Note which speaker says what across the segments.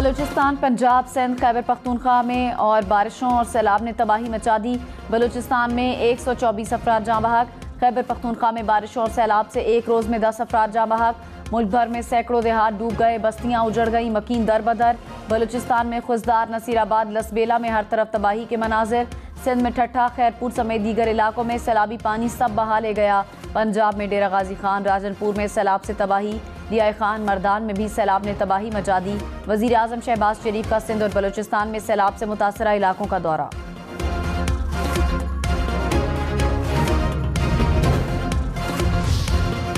Speaker 1: बलूचिस्तान, पंजाब, सिंध, खैबर पख्तूनख्वा में और बारिशों और सैलाब ने तबाही मचा दी। बलूचिस्तान में 124 अफराद जाँ बहक। खैबर पख्तूनख्वा में बारिशों और सैलाब से एक रोज़ में 10 अफराद जाँ बहक। मुल्क भर में सैकड़ों देहात डूब गए, बस्तियाँ उजड़ गई, मकीन दर बदर। बलूचिस्तान में खुजदार, नसीराबाद, लसबेला में हर तरफ तबाही के मनाजिर। सिंध में ठट्ठा, खैरपुर समेत दीगर इलाकों में सैलाबी पानी सब बहा ले गया। पंजाब में डेरा गाजी खान, राजनपुर में सैलाब से तबाही। लियाए खान, मर्दान में भी सैलाब ने तबाही मचा दी। वज़ीर आज़म शहबाज शरीफ का सिंध और बलूचिस्तान में सैलाब से मुतासरा इलाकों का दौरा।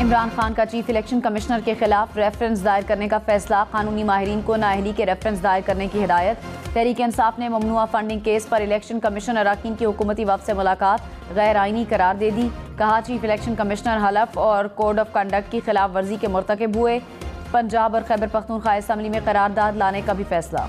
Speaker 1: इमरान खान का चीफ इलेक्शन कमिश्नर के खिलाफ रेफरेंस दायर करने का फैसला। कानूनी माहिरीन को नाअहली के रेफरेंस दायर करने की हिदायत। तहरीक इंसाफ ने ममनुआ फंडिंग केस पर इलेक्शन कमीशन अराकीन की हुकूमती वफ़द से मुलाकात गैर आइनी करार दे दी। कहा, चीफ इलेक्शन कमिश्नर हलफ और कोड ऑफ कंडक्ट की खिलाफ वर्जी के मुर्तकिब हुए। पंजाब और खैबर पख्तूनख्वा असम्बली में करारदाद लाने का भी फैसला।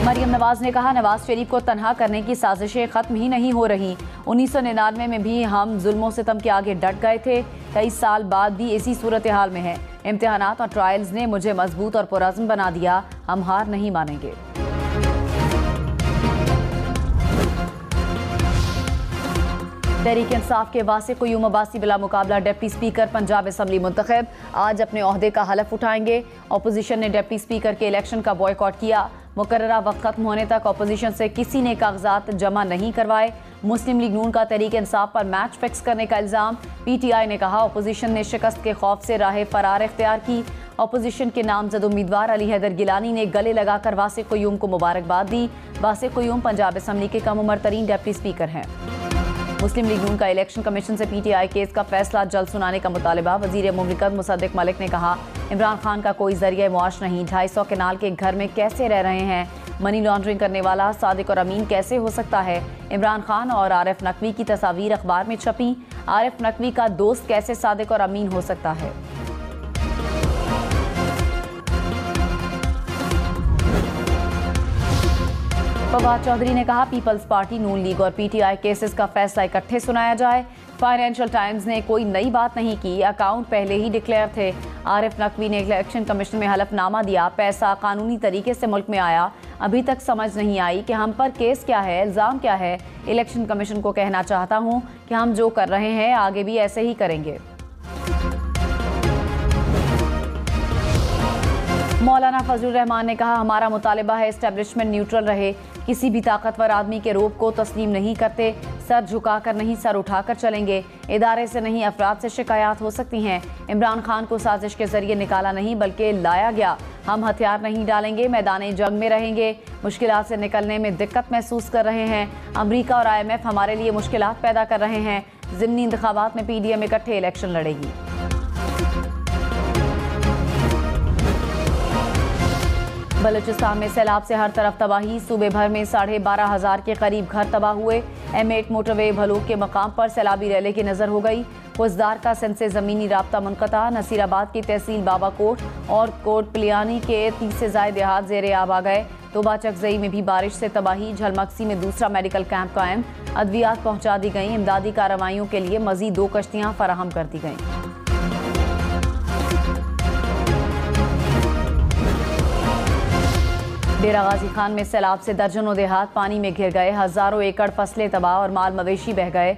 Speaker 1: मरियम नवाज ने कहा, नवाज शरीफ को तनहा करने की साजिशें खत्म ही नहीं हो रही। 1999 में भी हम जुल्मों सितम के आगे डट गए थे, 23 साल बाद भी इसी सूरत हाल में है। इम्तिहानात और ट्रायल्स ने मुझे मजबूत और पुरअज़्म बना दिया। हम हार नहीं मानेंगे। तहरीक इंसाफ के वासे क़य्यूम अब्बासी बिला मुकाबला डिप्टी स्पीकर पंजाब असम्बली मुंतखब आज अपने ओहदे का हलफ उठाएंगे। अपोजिशन ने डिप्टी स्पीकर के इलेक्शन का बॉयकॉट किया। मुकर्ररा वक्त खत्म होने तक अपोजिशन से किसी ने कागजात जमा नहीं करवाए। मुस्लिम लीग नून का तहरीक इंसाफ पर मैच फिक्स करने का इल्ज़ाम। PTI ने कहा, अपोजिशन ने शिकस्त के खौफ से राह फरार इख्तियार की। अपोजिशन के नामजद उम्मीदवार अली हैदर गिलानी ने गले लगाकर वासे क़य्यूम को मुबारकबाद दी। वासे क़य्यूम पंजाब असम्बली के कम उम्र तरीन डिप्टी स्पीकर हैं। मुस्लिम लीग नून का इलेक्शन कमीशन से PTI केस का फैसला जल्द सुनाने का मुतालबा। वज़ीर मुमलिकत मुसद्दिक मलिक ने कहा, इमरान खान का कोई जरिया मुआश नहीं। 250 केनाल के घर में कैसे रह रहे हैं? मनी लॉन्ड्रिंग करने वाला सादिक और अमीन कैसे हो सकता है? इमरान खान और आरिफ नकवी की तस्वीर अखबार में छपी। आरिफ नकवी का दोस्त कैसे सादिक और अमीन हो सकता है? फवाद चौधरी ने कहा, पीपल्स पार्टी, नून लीग और PTI केसेस का फैसला इकट्ठे सुनाया जाए। फाइनेंशियल टाइम्स ने कोई नई बात नहीं की, अकाउंट पहले ही डिक्लेयर थे। आरिफ नकवी ने इलेक्शन कमीशन में हलफनामा दिया, पैसा कानूनी तरीके से मुल्क में आया। अभी तक समझ नहीं आई कि हम पर केस क्या है, इल्ज़ाम क्या है। इलेक्शन कमीशन को कहना चाहता हूँ कि हम जो कर रहे हैं आगे भी ऐसे ही करेंगे। मौलाना फजलुर रहमान ने कहा, हमारा मुतालिबा है एस्टेब्लिशमेंट न्यूट्रल रहे। किसी भी ताकतवर आदमी के रोब को तस्लीम नहीं करते। सर झुकाकर नहीं, सर उठाकर चलेंगे। इदारे से नहीं, अफराद से शिकायत हो सकती हैं। इमरान खान को साजिश के जरिए निकाला नहीं बल्कि लाया गया। हम हथियार नहीं डालेंगे, मैदान जंग में रहेंगे। मुश्किलात से निकलने में दिक्कत महसूस कर रहे हैं। अमरीका और IMF हमारे लिए मुश्किलात पैदा कर रहे हैं। ज़िमनी इंतखाबात में PDM इकट्ठे इलेक्शन लड़ेगी। बलूचिस्तान में सैलाब से हर तरफ तबाही। सूबे भर में 12,500 के करीब घर तबाह हुए। M8 मोटरवे भलूक के मकाम पर सैलाबी रैली की नज़र हो गई। फौजदार का सिंध से ज़मीनी राब्ता मुनक़ता। नसीराबाद की तहसील बाबाकोट और कोट पलियानी के 30 से ज़ायद देहात ज़ेरे आब आ गए। तोबा चकजई में भी बारिश से तबाही। झलमक्सी में दूसरा मेडिकल कैंप कायम। अद्वियात पहुँचा दी गई। इमदादी कार्रवाइयों के लिए मज़ीद 2 कश्तियाँ फराहम कर दी गईं। डेरा गाजी खान में सैलाब से दर्जनों देहात पानी में घिर गए। हज़ारों एकड़ फसलें तबाह और माल मवेशी बह गए।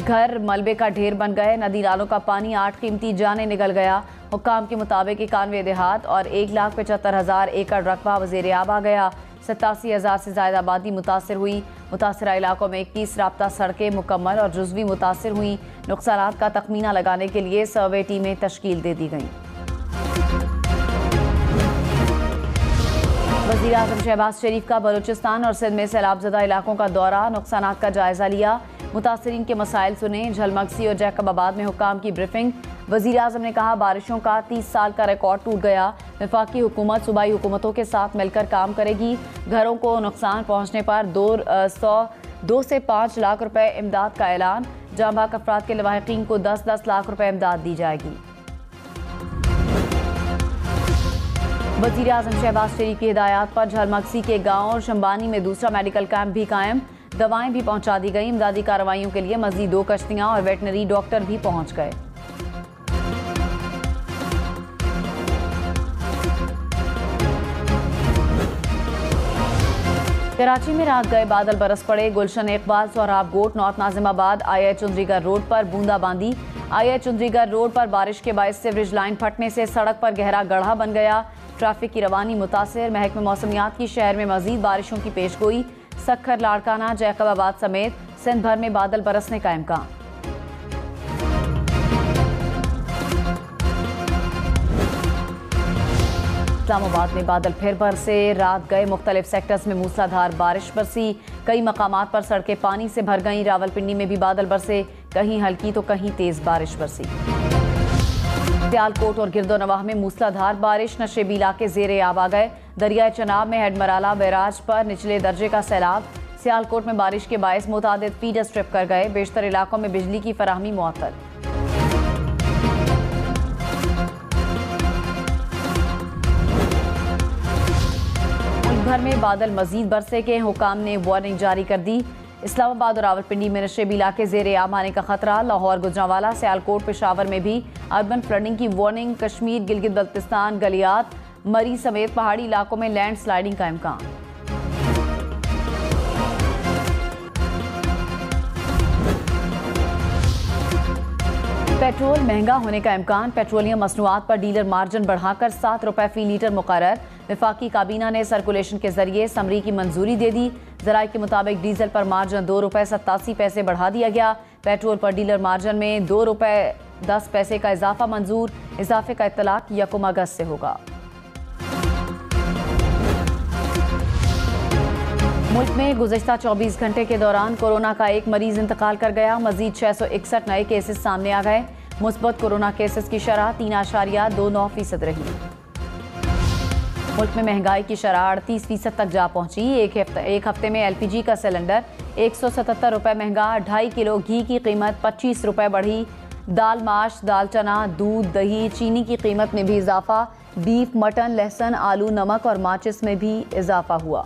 Speaker 1: घर मलबे का ढेर बन गए। नदी नालों का पानी 8 कीमती जाने निकल गया। हुक्काम के मुताबिक 91 देहात और 1,75,000 एकड़ रकबा वज़ीर आब आ गया। 87,000 से ज़्यादा आबादी मुतासर हुई। मुतासरा इलाकों में 21 राब्ता सड़कें मुकम्मल और जुज़वी मुतासर हुई। नुकसानात का तखमीना लगाने के लिए सर्वे टीमें तश्कील दे दी गईं। वज़ीर आज़म शहबाज शरीफ का बलूचिस्तान और सिंध में सैलाबज़दा इलाकों का दौरा। नुकसानात का जायज़ा लिया। मुतासरीन के मसाइल सुने। झलमक्सी और जैकबाबाद में हुक्काम की ब्रीफिंग। वज़ीर आज़म ने कहा, बारिशों का 30 साल का रिकॉर्ड टूट गया। वफाकी हुकूमत सूबाई हुकूमतों के साथ मिलकर काम करेगी। घरों को नुकसान पहुँचने पर 2 से 5 लाख रुपए इमदाद का ऐलान। जांबाक अफराद के लवाहिकीन को 10-10 लाख रुपए इमदाद दी जाएगी। वज़ीर आज़म शहबाज शरीफ की हिदायत पर झलमक्सी के गाँव और शंबानी में दूसरा मेडिकल कैंप भी कायम। दवाएं भी पहुंचा दी गई। इमदादी कार्रवाइयों के लिए मज़ीद 2 कश्तियां और वेटनरी डॉक्टर भी पहुंच गए। कराची में रात गए बादल बरस पड़े। गुलशन इकबाल, सोहराब गोट, नॉर्थ नाजिमाबाद, आई चुंदरीगढ़ रोड पर बूंदाबांदी। आई चुंदरीगढ़ रोड पर बारिश के बायस सीवरेज लाइन फटने से सड़क पर गहरा गड्ढा बन गया। ट्रैफिक की रवानी मुतासिर। महकमे मौसमियात की शहर में मजीद बारिशों की पेशगोई। सक्खर, लाड़काना, जैकबाबाद समेत सिंध भर में बादल बरसने का इम्कान। इस्लामाबाद में बादल फिर बरसे। रात गए मुख्तलिफ सेक्टर्स में मूसलाधार बारिश बरसी। कई मकामात पर सड़कें पानी से भर गईं। रावलपिंडी में भी बादल बरसे, कहीं हल्की तो कहीं तेज बारिश बरसी। सियालकोट और गिरदोनवाह में मूसलाधार बारिश। नशेबी इलाके ज़ेरे आब आ गए। दरियाए चनाब में हेडमराला बैराज पर निचले दर्जे का सैलाब। सियालकोट में बारिश के बायस मुतादिद फीडर स्ट्रिप कर गए। बेशतर इलाकों में बिजली की फराहमी मुअत्तल। भर में बादल मजीद बरसे के हुकाम ने वार्निंग जारी कर दी। इस्लामाबाद और रावलपिंडी में नशेबी इलाके ज़ेरे आम आने का खतरा। लाहौर, गुजरांवाला, सियालकोट, पेशावर में भी अर्बन फ्लडिंग की वार्निंग। कश्मीर, गिलगित बल्तिस्तान, गलियात, मरी समेत पहाड़ी इलाकों में लैंड स्लाइडिंग का इम्कान। पेट्रोल महंगा होने का इम्कान। पेट्रोलियम मसनूआत पर डीलर मार्जिन बढ़ाकर 7 रुपए फी लीटर मुकर्रर। वफाकी काबीना ने सर्कुलेशन के जरिए समरी की मंजूरी दे दी। जराये के मुताबिक डीजल पर मार्जिन 2 रुपए 87 पैसे बढ़ा दिया गया। पेट्रोल पर डीलर मार्जिन में 2 रुपए 10 पैसे का इजाफा मंजूर। इजाफे का इत्तलाक 1 अगस्त से होगा। मुल्क में गुज़श्ता 24 घंटे के दौरान कोरोना का एक मरीज इंतकाल कर गया। मजीद 661 नए केसेस सामने आ गए। मुस्बत कोरोना केसेस की शरह 3.29% रही। मुल्क में महंगाई की शरह 38% तक जा पहुंची। एक हफ्ते में LPG का सिलेंडर 177 रुपए महंगा। 2.5 किलो घी की कीमत 25 रुपए बढ़ी। दाल, माश, दाल चना, दूध, दही, चीनी की कीमत में भी इजाफा। बीफ, मटन, लहसुन, आलू, नमक और माचिस में भी इजाफा हुआ।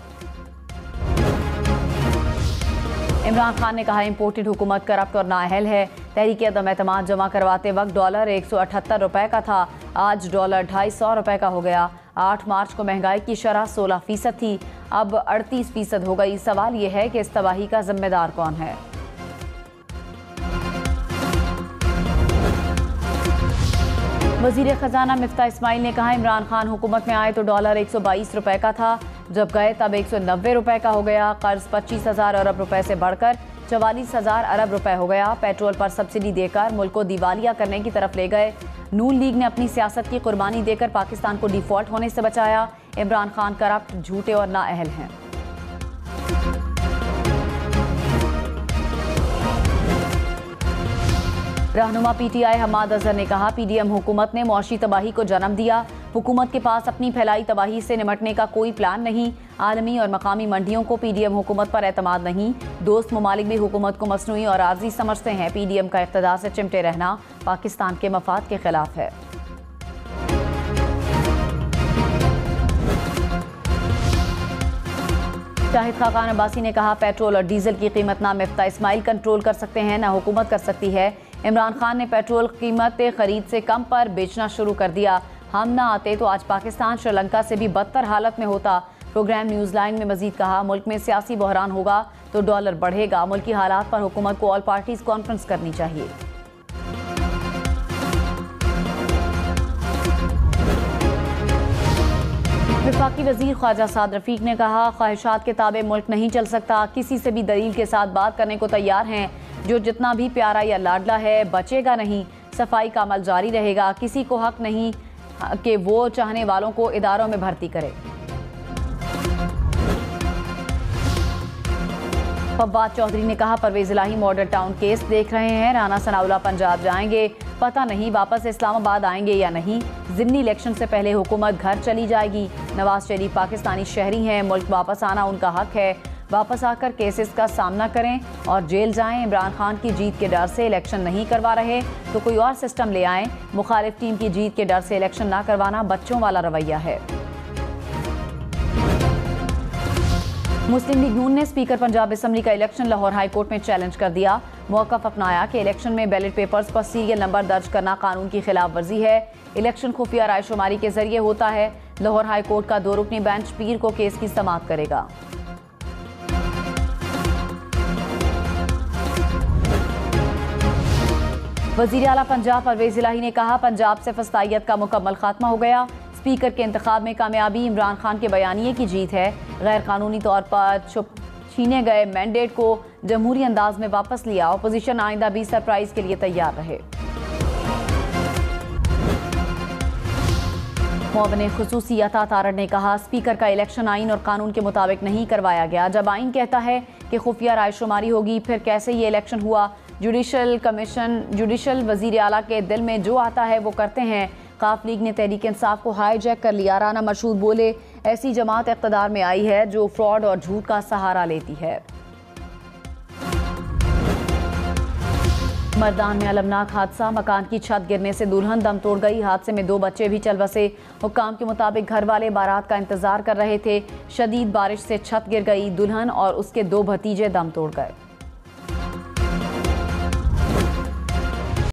Speaker 1: इमरान खान ने कहा इम्पोर्टेड हुकूमत करप्ट और नाअहल है। तहरीक अदम एतमाद जमा करवाते वक्त डॉलर 178 रुपए का था, आज डॉलर 250 रुपए का हो गया। 8 मार्च को महंगाई की शरह 16% थी, अब 38% हो गई। सवाल यह है कि इस तबाही का जिम्मेदार कौन है। वजीर खजाना मिफ्ता इस्माइल ने कहा इमरान खान हुकूमत में आए तो डॉलर 122 रुपए का था, जब गए तब 190 रुपए का हो गया। कर्ज 25,000 अरब रुपए से बढ़कर 44,000 अरब रुपए हो गया। पेट्रोल पर सब्सिडी देकर मुल्क को दिवालिया करने की तरफ ले गए। नून लीग ने अपनी सियासत की कुर्बानी देकर पाकिस्तान को डिफॉल्ट होने से बचाया। इमरान खान करप्ट, झूठे और नाअहल हैं। रहनुमा PTI हमाद अजहर ने कहा PDM हुकूमत ने मुआशी तबाही को जन्म दिया। हुकूमत के पास अपनी फैलाई तबाही से निमटने का कोई प्लान नहीं। आलमी और मकामी मंडियों को PDM हुकूमत पर एतमाद नहीं। दोस्त ममालिक भी हुकूमत को मसनूई और आर्जी समझते हैं। PDM का इक़्तिदार से चिमटे रहना पाकिस्तान के मफाद के खिलाफ है। शाहिद खाकान अब्बासी ने कहा पेट्रोल और डीजल की कीमत ना मिफ्ता इस्माइल कंट्रोल कर सकते हैं ना हुकूमत कर सकती है। इमरान खान ने पेट्रोल कीमत खरीद से कम पर बेचना शुरू कर दिया। हम ना आते तो आज पाकिस्तान श्रीलंका से भी बदतर हालत में होता। प्रोग्राम न्यूज़ लाइन में मजीद कहा मुल्क में सियासी बहरान होगा तो डॉलर बढ़ेगा। मुल्की हालात पर हुकूमत को ऑल पार्टीज कॉन्फ्रेंस करनी चाहिए। वफाकी वजीर ख्वाजा साद रफीक ने कहा ख्वाहिशात के ताबे मुल्क नहीं चल सकता। किसी से भी दलील के साथ बात करने को तैयार हैं। जो जितना भी प्यारा या लाडला है बचेगा नहीं। सफाई का अमल जारी रहेगा। किसी को हक नहीं कि वो चाहने वालों को इदारों में भर्ती करे। फवाद चौधरी ने कहा परवेज इलाही मॉडल टाउन केस देख रहे हैं। राना सनाउल्लाह पंजाब जाएंगे, पता नहीं वापस इस्लामाबाद आएंगे या नहीं। ज़िमनी इलेक्शन से पहले हुकूमत घर चली जाएगी। नवाज शरीफ पाकिस्तानी शहरी हैं, मुल्क वापस आना उनका हक है। वापस आकर केसेस का सामना करें और जेल जाएं। इमरान खान की जीत के डर से इलेक्शन नहीं करवा रहे तो कोई और सिस्टम ले आएं। मुखालिफ टीम की जीत के डर से इलेक्शन ना करवाना बच्चों वाला रवैया है। मुस्लिम लीग नून ने स्पीकर पंजाब असम्बली का इलेक्शन लाहौर हाई कोर्ट में चैलेंज कर दिया। मौक़िफ़ अपनाया कि इलेक्शन में बैलेट पेपर्स पर सीरियल नंबर दर्ज करना कानून की खिलाफ वर्जी है। इलेक्शन खुफिया रायशुमारी के जरिए होता है। लाहौर हाई कोर्ट का 2 रुकनी बेंच पीर को केस की समाअत करेगा। वज़ीर आला पंजाब परवेज़ इलाही ने कहा, पंजाब से फस्तायत का मुकम्मल खात्मा हो गया। स्पीकर के इंतखाब में कामयाबी इमरान खान के बयानिए की जीत है। गैर कानूनी तौर पर छीने गए मैंडेट को जमहूरी अंदाज में वापस लिया। अपोजिशन आइंदा भी सरप्राइज के लिए तैयार रहे। मुअव्विन खुसूसी अता तारड़ ने कहा, स्पीकर का इलेक्शन आइन और कानून के मुताबिक नहीं करवाया गया। जब आइन कहता है कि खुफिया रायशुमारी होगी, फिर कैसे ये इलेक्शन हुआ? जुडिशल कमीशन, जुडिशल वजीर आला के दिल में जो आता है वो करते हैं। काफ लीग ने तहरीक इंसाफ को हाईजैक कर लिया। राना मशहूद बोले, ऐसी जमात इक़्तिदार में आई है जो फ्रॉड और झूठ का सहारा लेती है। मर्दान में अलमनाक हादसा, मकान की छत गिरने से दुल्हन दम तोड़ गई। हादसे में 2 बच्चे भी चल बसे। हुक्काम के मुताबिक घर वाले बारात का इंतजार कर रहे थे। शदीद बारिश से छत गिर गई। दुल्हन और उसके 2 भतीजे दम तोड़ गए।